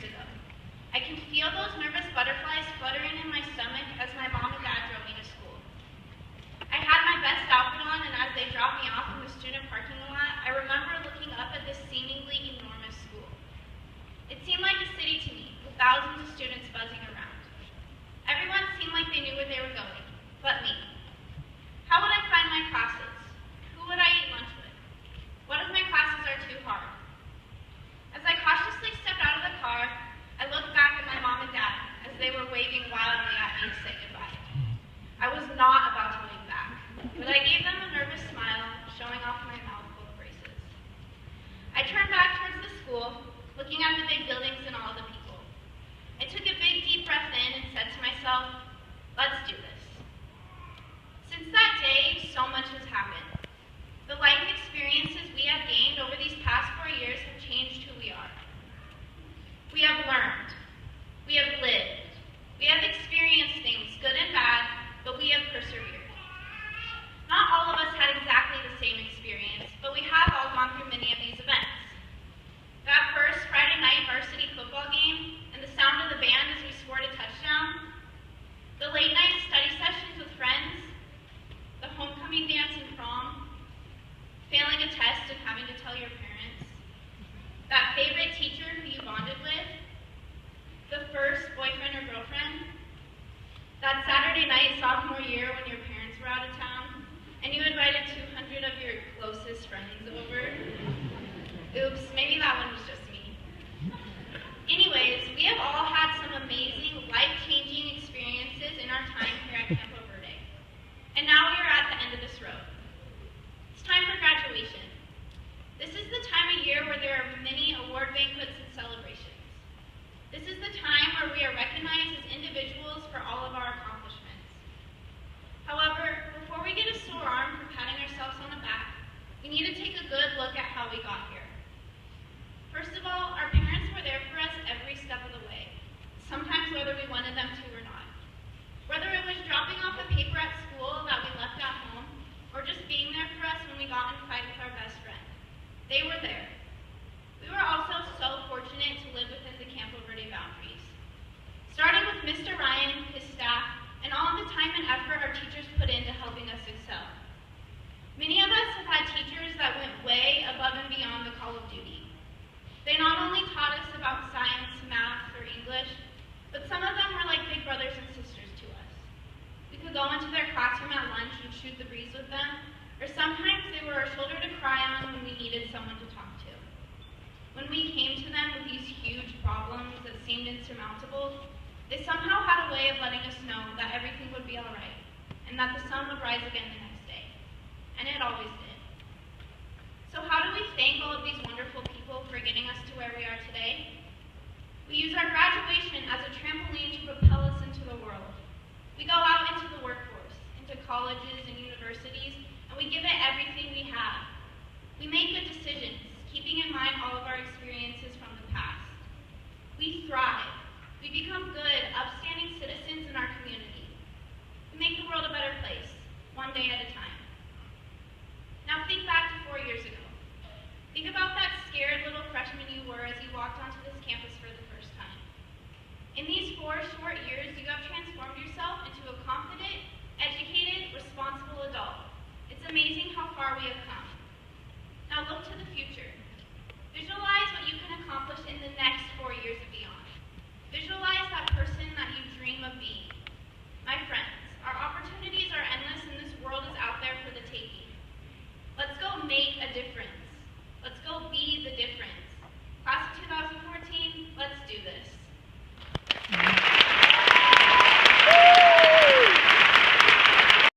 ago. I can feel those nervous butterflies fluttering in my stomach as my mom and dad drove me to school. I had my best outfit on, and as they dropped me off in the student parking lot, I remember looking up at this seemingly enormous school. It seemed like a city to me, with thousands of students buzzing around. Everyone seemed like they knew where they were going, but me. How would I find my classes? Who would I eat lunch with? What if my classes are too hard? As I cautiously stepped out of the car, I looked back at my mom and dad as they were waving wildly at me to say goodbye. I was not about to wave back, but I gave them a nervous smile, showing off my mouth full of braces. I turned back towards the school, looking at the big buildings and all the people. I took a big, deep breath in and said to myself, let's do this. Since that day, so much has happened. The life experiences we have gained over these past 4 years have changed who we are. We have learned. We have lived. We have experienced things, good and bad, but we have persevered. Not all of us had exactly the same experience, but we have all gone through many of these events. That first Friday night varsity football game and the sound of the band as we scored a touchdown, the late night study sessions with friends, the homecoming dance and prom, failing a test and having to tell your parents, that favorite teacher who you bonded with, the first boyfriend or girlfriend, that Saturday night sophomore year when your parents were out of town and you invited 200 of your closest friends over. Oops, maybe that one was just me. Anyways, we have all had some amazing, life-changing experiences in our time here at Campo Verde. And now we are at the end of this road. It's time for graduation. This is the time of year where there are many award banquets and celebrations. This is the time where we are recognized as individuals for all of our accomplishments. However, before we get a sore arm for patting ourselves on the back, we need to take a good look at how we got here. First of all, our parents were there for us every step of the way, sometimes whether we wanted them to or not. Whether it was dropping off a paper at school that we left at home, or just being there for us when we got in a fight with our best friend. They were there. We were also so fortunate to live within the Campo Verde boundaries. Starting with Mr. Ryan, his staff, and all of the time and effort our teachers put into helping us excel. Many of us have had teachers that went way above and beyond the call of duty. They not only taught us about science, math, or English, but some of them were like big brothers and sisters to us. We could go into their classroom at lunch and shoot the breeze with them, or sometimes they were a shoulder to cry on when we needed someone to talk to. When we came to them with these huge problems that seemed insurmountable, they somehow had a way of letting us know that everything would be all right, and that the sun would rise again the next day. And it always did. So how do we thank all of these wonderful people for getting us to where we are today? We use our graduation as a trampoline to propel us into the world. We go out into the workforce, into colleges and universities, and we give it everything we have. We make good decisions, keeping in mind all of our experiences from the past. We thrive. We become good, upstanding citizens in our community. We make the world a better place, one day at a time. Now think back to 4 years ago. Think about that scared little freshman you were as you walked onto this campus for the first time. In these 4 short years, you have transformed yourself into a confident, educated, responsible adult. It's amazing how far we have come. Now look to the future. Visualize what you can accomplish in the next 4 years and beyond. Visualize